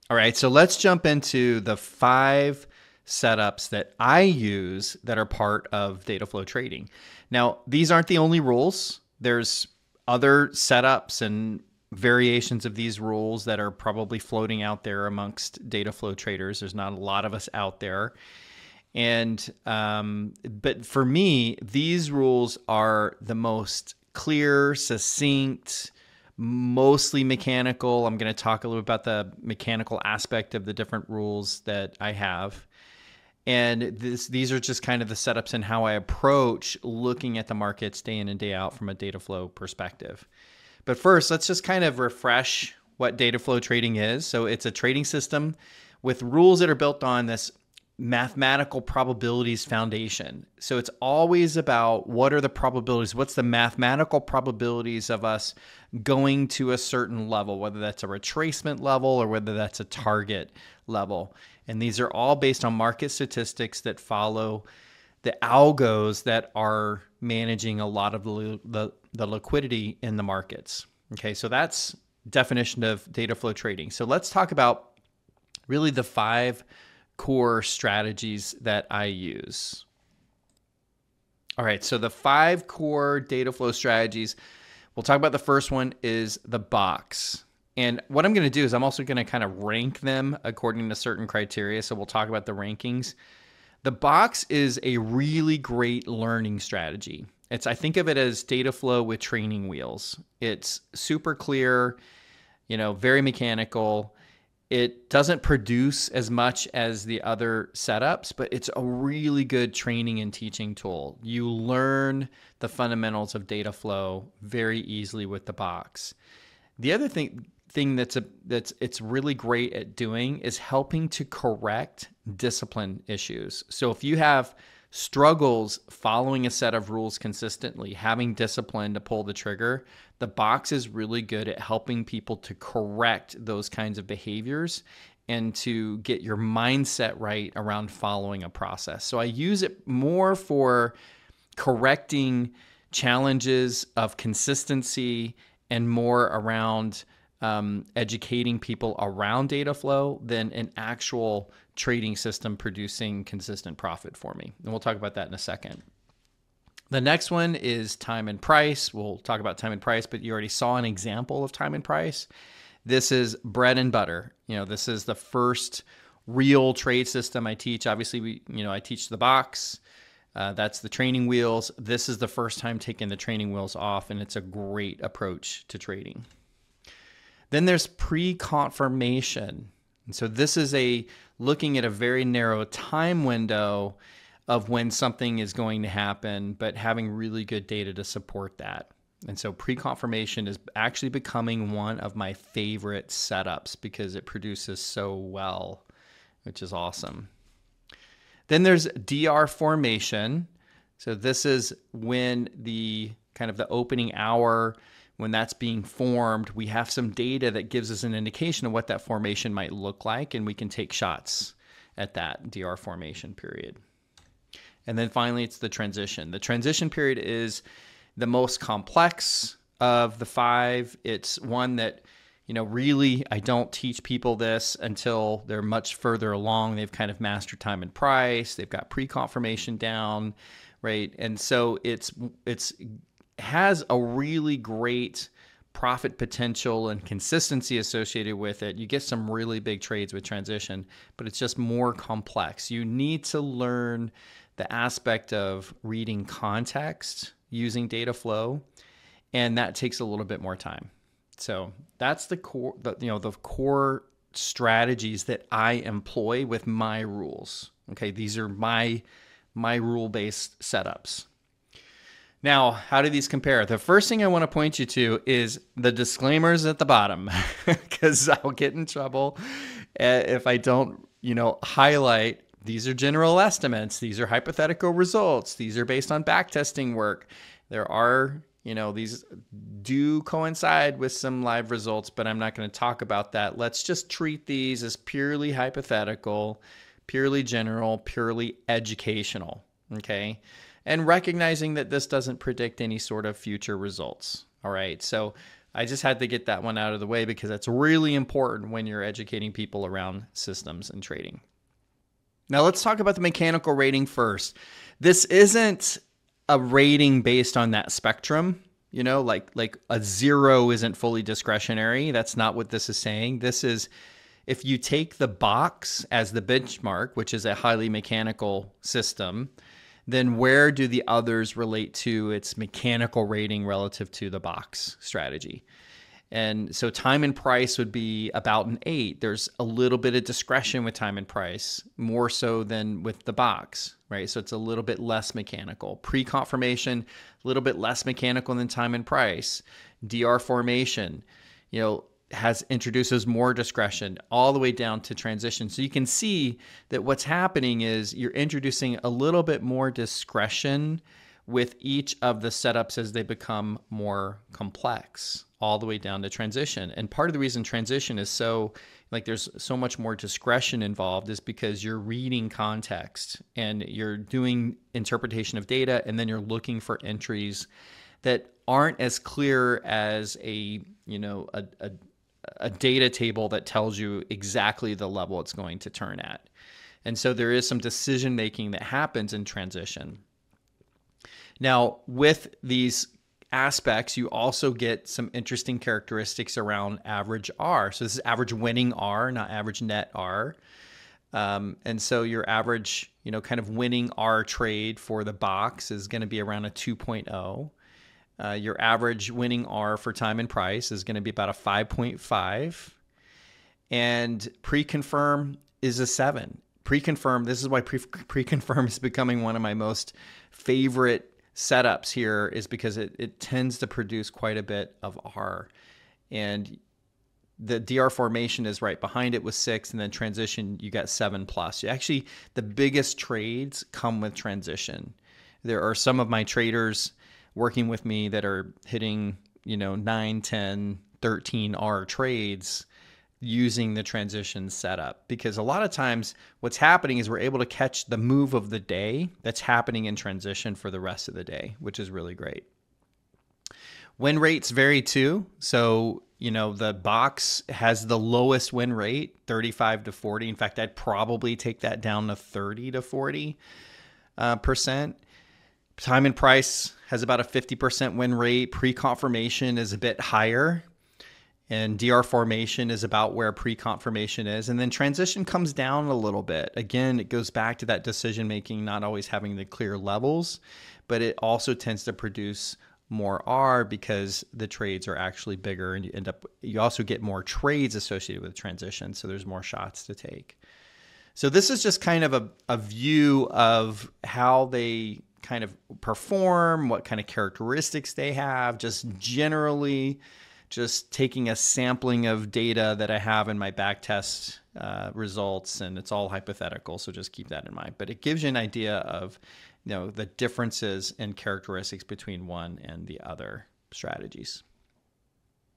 All right, so let's jump into the 5 setups that I use that are part of DataFlow trading. Now, these aren't the only rules. There's other setups and variations of these rules that are probably floating out there amongst DataFlow traders. There's not a lot of us out there. And but for me, these rules are the most clear, succinct, mostly mechanical. I'm going to talk a little bit about the mechanical aspect of the different rules that I have. And these are just kind of the setups and how I approach looking at the markets day in and day out from a data flow perspective. But first, let's just kind of refresh what data flow trading is. So it's a trading system with rules that are built on this mathematical probabilities foundation. So it's always about what are the probabilities, what's the mathematical probabilities of us going to a certain level, whether that's a retracement level or whether that's a target level. And these are all based on market statistics that follow the algos that are managing a lot of the liquidity in the markets. Okay, so that's definition of data flow trading. So let's talk about really the 5 core strategies that I use. All right, so the 5 core data flow strategies, we'll talk about the first one is the box. And what I'm going to do is I'm also going to kind of rank them according to certain criteria. So we'll talk about the rankings. The box is a really great learning strategy. I think of it as data flow with training wheels. It's super clear, very mechanical. It doesn't produce as much as the other setups, but it's a really good training and teaching tool. You learn the fundamentals of data flow very easily with the box. The other thing that's it's really great at doing is helping to correct discipline issues. So if you have struggles following a set of rules consistently, having discipline to pull the trigger, the box is really good at helping people to correct those kinds of behaviors and to get your mindset right around following a process. So I use it more for correcting challenges of consistency and more around educating people around data flow than an actual trading system producing consistent profit for me. And we'll talk about that in a second. The next one is time and price. We'll talk about time and price, but you already saw an example of time and price. This is bread and butter. This is the first real trade system I teach. Obviously, I teach the box. That's the training wheels. This is the first time taking the training wheels off, and it's a great approach to trading. Then there's pre-confirmation. And so this is looking at a very narrow time window of when something is going to happen, but having really good data to support that. And so pre-confirmation is actually becoming one of my favorite setups because it produces so well, which is awesome. Then there's DR formation. So this is when the kind of the opening hour, when that's being formed, we have some data that gives us an indication of what that formation might look like, and we can take shots at that DR formation period. And then finally, it's the transition. The transition period is the most complex of the 5. It's one that, really I don't teach people this until they're much further along. They've kind of mastered time and price. They've got pre-confirmation down, right? And so it's has a really great profit potential and consistency associated with it. You get some really big trades with transition, but it's just more complex. You need to learn the aspect of reading context using data flow, and that takes a little bit more time. So that's the core strategies that I employ with my rules. Okay, these are my rule-based setups. Now, how do these compare? The first thing I want to point you to is the disclaimers at the bottom, because I'll get in trouble if I don't, highlight these are general estimates. These are hypothetical results. These are based on backtesting work. There are, these do coincide with some live results, but I'm not going to talk about that. Let's just treat these as purely hypothetical, purely general, purely educational, okay? And recognizing that this doesn't predict any sort of future results. All right, so I just had to get that one out of the way because it's really important when you're educating people around systems and trading. Now let's talk about the mechanical rating first. This isn't a rating based on that spectrum. You know, like a 0 isn't fully discretionary. That's not what this is saying. This is, if you take the box as the benchmark, which is a highly mechanical system, then where do the others relate to its mechanical rating relative to the box strategy? And so time and price would be about an 8. There's a little bit of discretion with time and price, more so than with the box, right? So it's a little bit less mechanical. Pre-confirmation, a little bit less mechanical than time and price. DR formation, introduces more discretion all the way down to transition. So you can see that what's happening is you're introducing a little bit more discretion with each of the setups as they become more complex, all the way down to transition. And part of the reason transition is there's so much more discretion involved is because you're reading context and you're doing interpretation of data, and then you're looking for entries that aren't as clear as a data table that tells you exactly the level it's going to turn at. And so there is some decision making that happens in transition. Now, with these aspects, you also get some interesting characteristics around average R. So this is average winning R, not average net R. And so your average, kind of winning R trade for the box is going to be around a 2.0. Your average winning R for time and price is going to be about a 5.5. And pre-confirm is a 7. Pre-confirm, this is why pre-confirm is becoming one of my most favorite setups here, is because it tends to produce quite a bit of R. And the DR formation is right behind it with 6, and then transition, you got 7+. Actually, the biggest trades come with transition. There are some of my traders working with me that are hitting, 9, 10, 13 R trades using the transition setup, because a lot of times what's happening is we're able to catch the move of the day that's happening in transition for the rest of the day, which is really great. Win rates vary too. So, the box has the lowest win rate, 35 to 40. In fact, I'd probably take that down to 30 to 40%. Time and price has about a 50% win rate. Pre-confirmation is a bit higher. And DR formation is about where pre-confirmation is. And then transition comes down a little bit. Again, it goes back to that decision-making, not always having the clear levels, but it also tends to produce more R because the trades are actually bigger, and you also get more trades associated with transition. So there's more shots to take. So this is just kind of a view of how they kind of perform, what kind of characteristics they have, just generally, just taking a sampling of data that I have in my backtest results, and it's all hypothetical, so just keep that in mind. But it gives you an idea of the differences in characteristics between one and the other strategies.